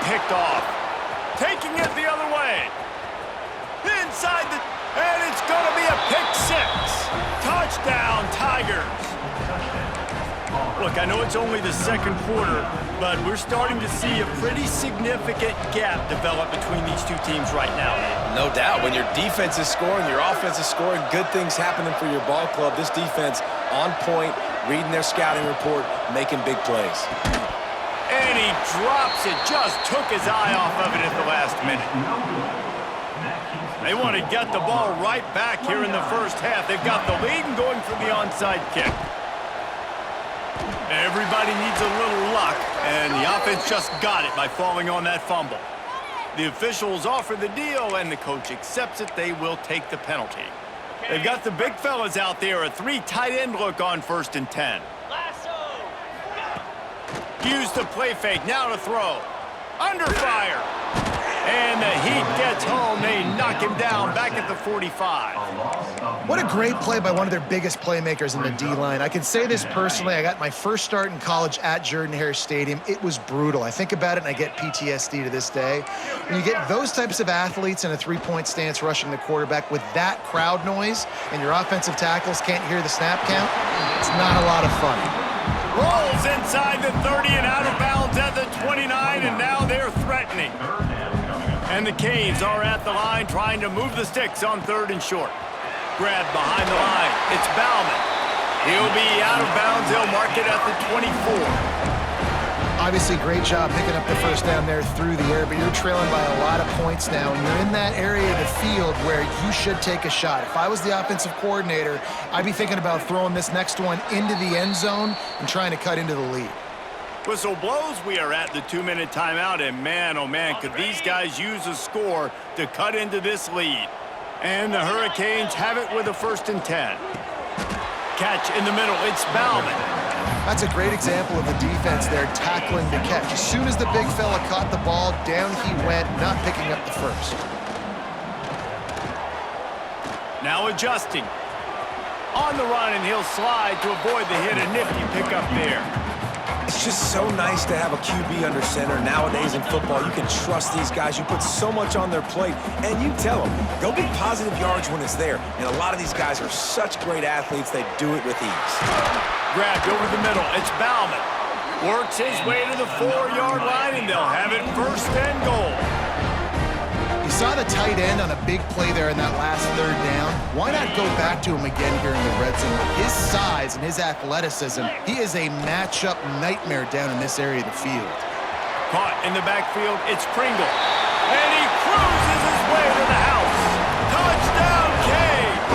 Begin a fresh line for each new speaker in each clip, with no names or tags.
picked off. Taking it the other way. Inside the... And it's going to be a pick six. Touchdown, Tigers. Look, I know it's only the second quarter, but we're starting to see a pretty significant gap develop between these two teams right now.
No doubt. When your defense is scoring, your offense is scoring, good things happening for your ball club. This defense on point, reading their scouting report, making big plays.
And he drops it. Just took his eye off of it at the last minute. They want to get the ball right back here in the first half. They've got the lead and going for the onside kick. Everybody needs a little luck, and the offense just got it by falling on that fumble. The officials offer the deal, and the coach accepts it. They will take the penalty. They've got the big fellas out there, a 3 tight end look on 1st and 10. Use the play fake, now to throw. Under fire. And the Heat gets home. They knock him down back at the 45.
What a great play by one of their biggest playmakers in the D-line. I can say this personally. I got my first start in college at Jordan-Hare Stadium. It was brutal. I think about it, and I get PTSD to this day. When you get those types of athletes in a three-point stance rushing the quarterback with that crowd noise and your offensive tackles can't hear the snap count, it's not a lot of fun.
Rolls inside the 30 and out of bounds at the 29, and now they're threatening. And the Canes are at the line trying to move the sticks on 3rd and short. Grabbed behind the line. It's Bauman. He'll be out of bounds. They'll mark it at the 24.
Obviously, great job picking up the first down there through the air, but you're trailing by a lot of points now, and you're in that area of the field where you should take a shot. If I was the offensive coordinator, I'd be thinking about throwing this next one into the end zone and trying to cut into the lead.
Whistle blows. We are at the 2-minute timeout, and man, oh man, could these guys use a score to cut into this lead. And the Hurricanes have it with a 1st and 10. Catch in the middle. It's Bauman.
That's a great example of the defense there tackling the catch. As soon as the big fella caught the ball, down he went, not picking up the first.
Now adjusting. On the run, and he'll slide to avoid the hit. A nifty pickup there.
It's just so nice to have a QB under center. Nowadays in football, you can trust these guys. You put so much on their plate, and you tell them, go get positive yards when it's there. And a lot of these guys are such great athletes, they do it with ease.
Grabbed over the middle. It's Bauman. Works his way to the 4-yard line, and they'll have it 1st and goal.
You saw the tight end on a big play there in that last 3rd down. Why not go back to him again here in the red zone? With his size and his athleticism, he is a matchup nightmare down in this area of the field.
Caught in the backfield, it's Pringle. And he cruises his way to the house. Touchdown, Canes!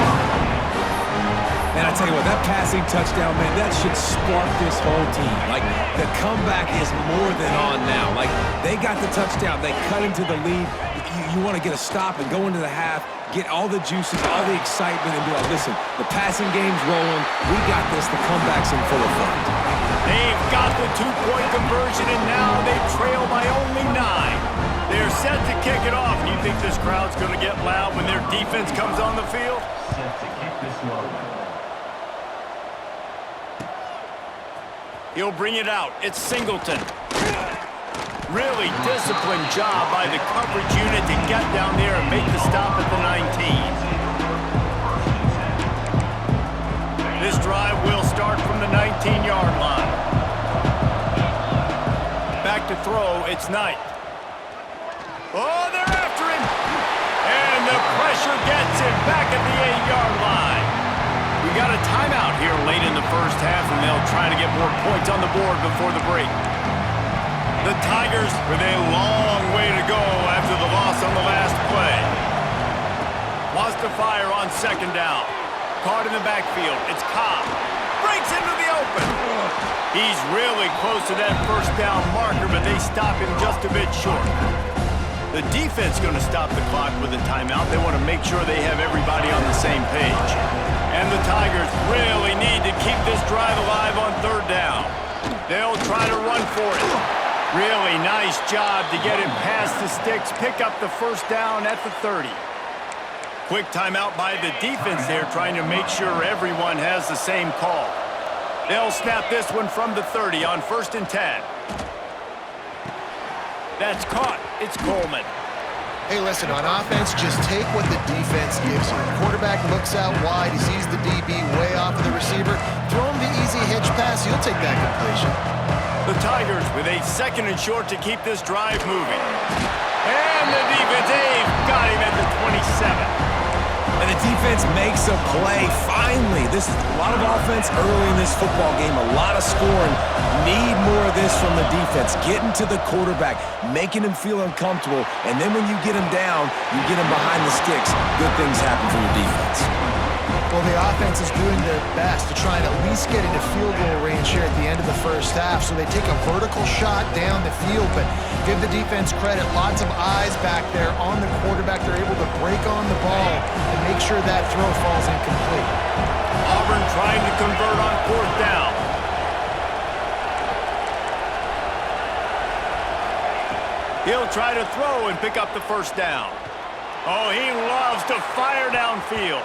Man, I tell you what, that passing touchdown, man, that should spark this whole team. Like, the comeback is more than on now. Like, they got the touchdown. They cut into the lead. You want to get a stop and go into the half, get all the juices, all the excitement, and be like, listen, the passing game's rolling. We got this. The comeback's in full effect.
They've got the 2-point conversion, and now they trail by only 9. They're set to kick it off. Do you think this crowd's going to get loud when their defense comes on the field?
Set to kick this one.
He'll bring it out. It's Singleton. Really disciplined job by the coverage unit to get down there and make the stop at the 19. This drive will start from the 19-yard line. Back to throw, it's Knight. Oh, they're after him! And the pressure gets him back at the 8-yard line. We got a timeout here late in the first half, and they'll try to get more points on the board before the break. The Tigers with a long way to go after the loss on the last play. Wants to fire on 2nd down. Caught in the backfield. It's Cobb. Breaks into the open. He's really close to that 1st down marker, but they stop him just a bit short. The defense going to stop the clock with a timeout. They want to make sure they have everybody on the same page. And the Tigers really need to keep this drive alive on 3rd down. They'll try to run for it. Really nice job to get it past the sticks, pick up the 1st down at the 30. Quick timeout by the defense there, trying to make sure everyone has the same call. They'll snap this one from the 30 on 1st and 10. That's caught. It's Coleman.
Hey, listen, on offense, just take what the defense gives you. Quarterback looks out wide. He sees the DB way off of the receiver. Throw him the easy hitch pass. He'll take that completion.
The Tigers with a 2nd and short to keep this drive moving. And the defense, they've got him at the 27.
And the defense makes a play. Finally, this is a lot of offense early in this football game, a lot of scoring. Need more of this from the defense. Getting to the quarterback, making him feel uncomfortable, and then when you get him down, you get him behind the sticks. Good things happen for your defense.
Well, the offense is doing their best to try and at least get into field goal range here at the end of the first half. So they take a vertical shot down the field, but give the defense credit. Lots of eyes back there on the quarterback. They're able to break on the ball and make sure that throw falls incomplete.
Auburn trying to convert on 4th down. He'll try to throw and pick up the 1st down. Oh, he loves to fire downfield.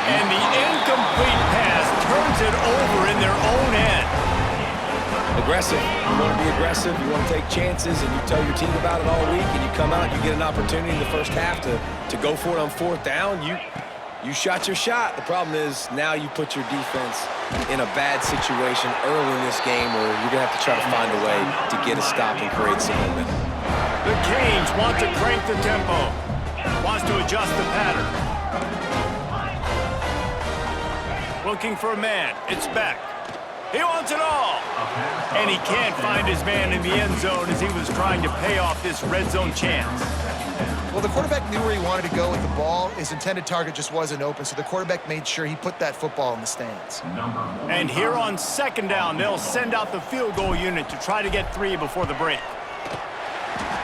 And the incomplete pass turns it over in their own end.
Aggressive. You want to be aggressive. You want to take chances, and you tell your team about it all week, and you come out, you get an opportunity in the first half to go for it on 4th down. You shot your shot. The problem is now you put your defense in a bad situation early in this game where you're going to have to try to find a way to get a stop and create some momentum.
The Canes want to crank the tempo. Wants to adjust the pattern. Looking for a man. It's Beck. He wants it all. And he can't find his man in the end zone as he was trying to pay off this red zone chance.
Well, the quarterback knew where he wanted to go with the ball. His intended target just wasn't open, so the quarterback made sure he put that football in the stands.
And here on 2nd down, they'll send out the field goal unit to try to get 3 before the break.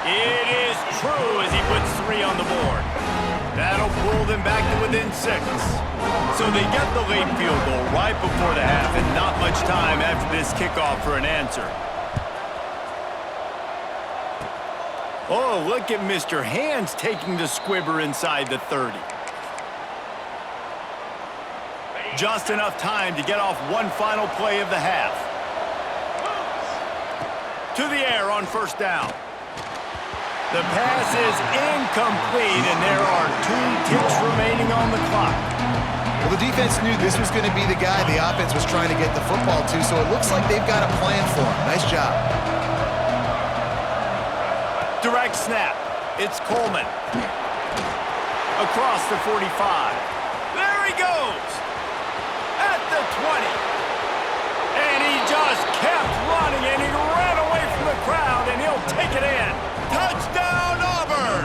It is true as he puts 3 on the board. That'll pull them back to within 6. So they get the late field goal right before the half and not much time after this kickoff for an answer. Oh, look at Mr. Hands taking the squibber inside the 30. Just enough time to get off one final play of the half. To the air on 1st down. The pass is incomplete, and there are 2 ticks remaining on the clock.
Well, the defense knew this was going to be the guy the offense was trying to get the football to, so it looks like they've got a plan for him. Nice job.
Direct snap. It's Coleman. Across the 45. There he goes. At the 20. And he just kept running, and he ran away from the crowd, and he'll take it in. Touchdown, Auburn!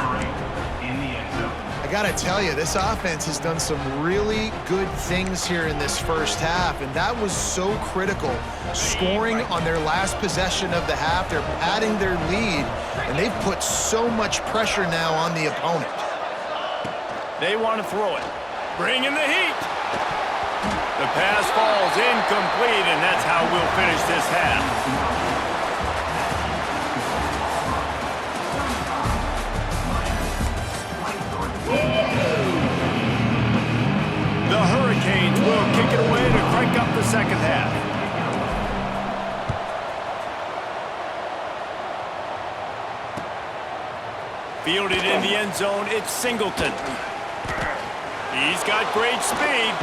I got to tell you, this offense has done some really good things here in this first half, and that was so critical. Scoring on their last possession of the half, they're padding their lead, and they've put so much pressure now on the opponent.
They want to throw it. Bring in the heat. The pass falls incomplete, and that's how we'll finish this half. The Hurricanes will kick it away to crank up the 2nd half. Fielded in the end zone, it's Singleton. He's got great speed.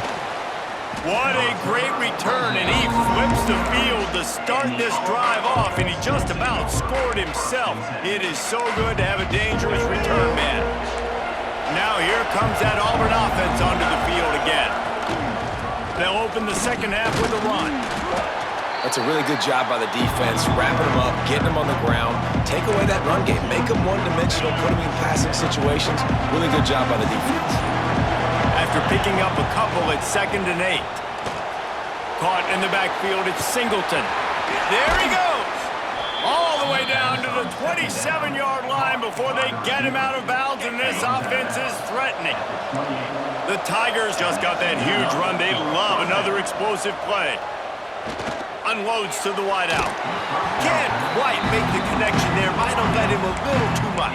What a great return, and he flips the field to start this drive off, and he just about scored himself. It is so good to have a dangerous return man. Now here comes that Auburn offense onto the field again. They'll open the 2nd half with a run.
That's a really good job by the defense, wrapping them up, getting them on the ground, take away that run game, make them one-dimensional, put them in passing situations. Really good job by the defense.
After picking up a couple at 2nd and 8. Caught in the backfield, it's Singleton. There he goes! All the way down to the 27-yard line before they get him out of bounds, and this offense is threatening. The Tigers just got that huge run. They love another explosive play. Unloads to the wideout. Can't quite make the connection there. Might have led him a little too much.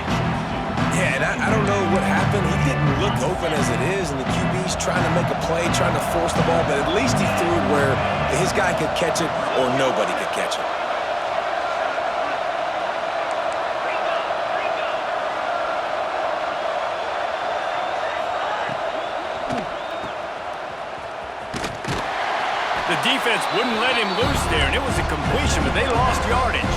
Yeah, and I don't know what happened. He didn't look open as it is, and the QB's trying to make a play, trying to force the ball, but at least he threw it where his guy could catch it or nobody could catch it.
defense wouldn't let him loose there, and it was a completion, but they lost yardage.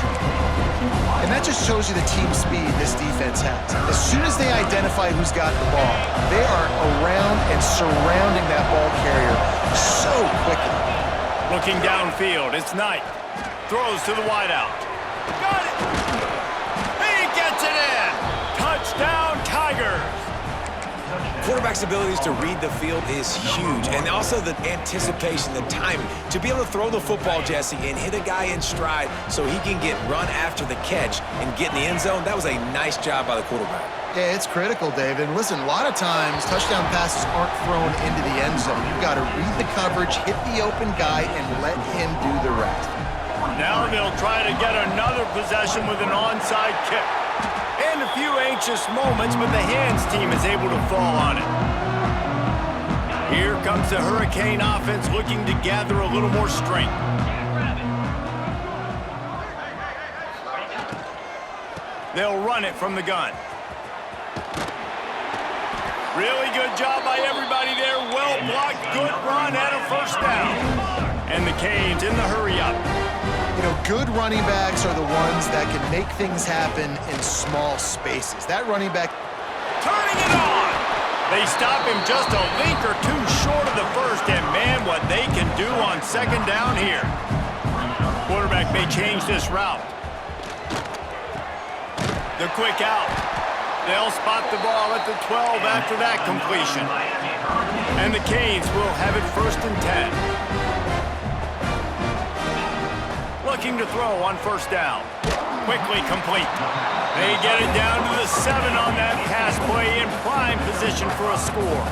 And that just shows you the team speed this defense has. As soon as they identify who's got the ball, they are around and surrounding that ball carrier so quickly.
Looking downfield, it's Knight. Throws to the wideout. Got it! He gets it in! Touchdown, Tigers!
Quarterback's abilities to read the field is huge, and also the anticipation, the timing. To be able to throw the football, Jesse, and hit a guy in stride so he can get run after the catch and get in the end zone, that was a nice job by the quarterback.
Yeah, it's critical, David. And listen, a lot of times touchdown passes aren't thrown into the end zone. You've got to read the coverage, hit the open guy, and let him do the rest.
Now they'll try to get another possession with an onside kick. And a few anxious moments, but the hands team is able to fall on it. Here comes the Hurricane offense looking to gather a little more strength. They'll run it from the gun. Really good job by everybody there. Well blocked, good run, and a first down. And the Canes in the hurry-up.
You know, good running backs are the ones that can make things happen in small spaces. That running back
Turning it on! They stop him just a link or two short of the first, and man, what they can do on second down here. Quarterback may change this route. The quick out. They'll spot the ball at the 12 after that completion. And the Canes will have it 1st and 10. Looking to throw on first down. Quickly complete. They get it down to the 7 on that pass play in prime position for a score.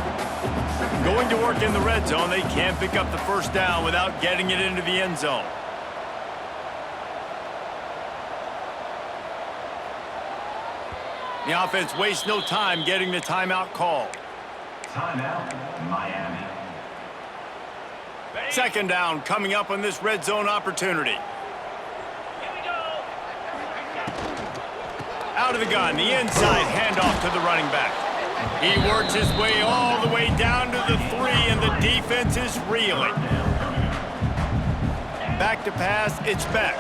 Going to work in the red zone, they can't pick up the first down without getting it into the end zone. The offense wastes no time getting the timeout called.
Timeout, Miami.
Second down coming up on this red zone opportunity. Out of the gun, the inside handoff to the running back. He works his way all the way down to the 3, and the defense is reeling. Back to pass, it's Beck.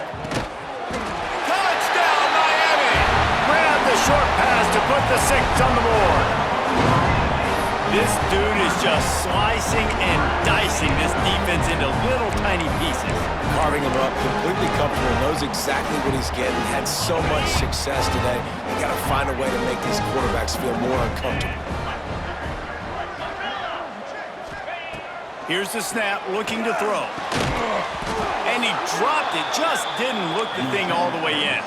Touchdown, Miami! Grab the short pass to put the 6 on the board. This dude is just slicing and dicing this defense into little tiny pieces.
Carving him up, completely comfortable, knows exactly what he's getting, had so much success today. They got to find a way to make these quarterbacks feel more uncomfortable.
Here's the snap, looking to throw. And he dropped it, just didn't look the thing all the way in.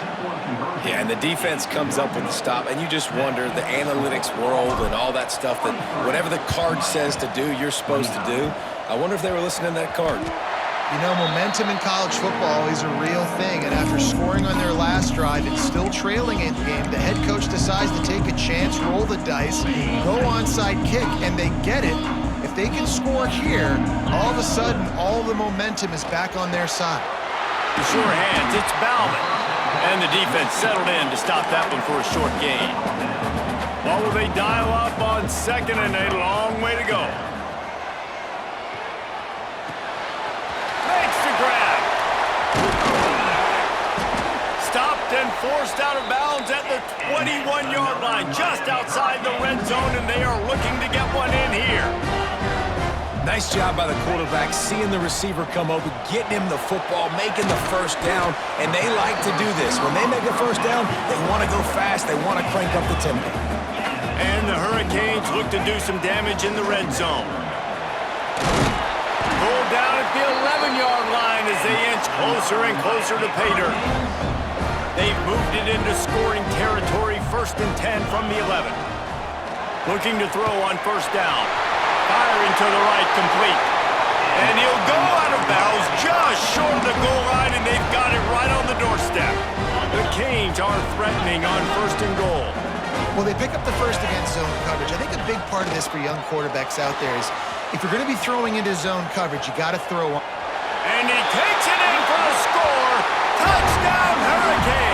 Yeah, and the defense comes up with the stop, and you just wonder, the analytics world and all that stuff, that whatever the card says to do, you're supposed to do. I wonder if they were listening to that card.
You know, momentum in college football is a real thing, and after scoring on their last drive and still trailing in the game, the head coach decides to take a chance, roll the dice, go onside kick, and they get it. If they can score here, all of a sudden, all the momentum is back on their side.
The sure hands, it's Bauman. And the defense settled in to stop that one for a short gain. Well, will they dial up on 2nd and a long way to go? Makes the grab. Stopped and forced out of bounds at the 21-yard line, just outside the red zone, and they are looking to get one in here.
Nice job by the quarterback, seeing the receiver come open, getting him the football, making the first down, and they like to do this. When they make a first down, they want to go fast, they want to crank up the tempo.
And the Hurricanes look to do some damage in the red zone. Pulled down at the 11-yard line as they inch closer and closer to pay dirt. They've moved it into scoring territory, 1st and 10 from the 11. Looking to throw on first down. Firing to the right, complete. And he'll go out of bounds just short of the goal line, and they've got it right on the doorstep. The Canes are threatening on 1st and goal.
Well, they pick up the first against zone coverage. I think a big part of this for young quarterbacks out there is if you're going to be throwing into zone coverage, you got to throw on.
And he takes it in for the score. Touchdown, Hurricanes!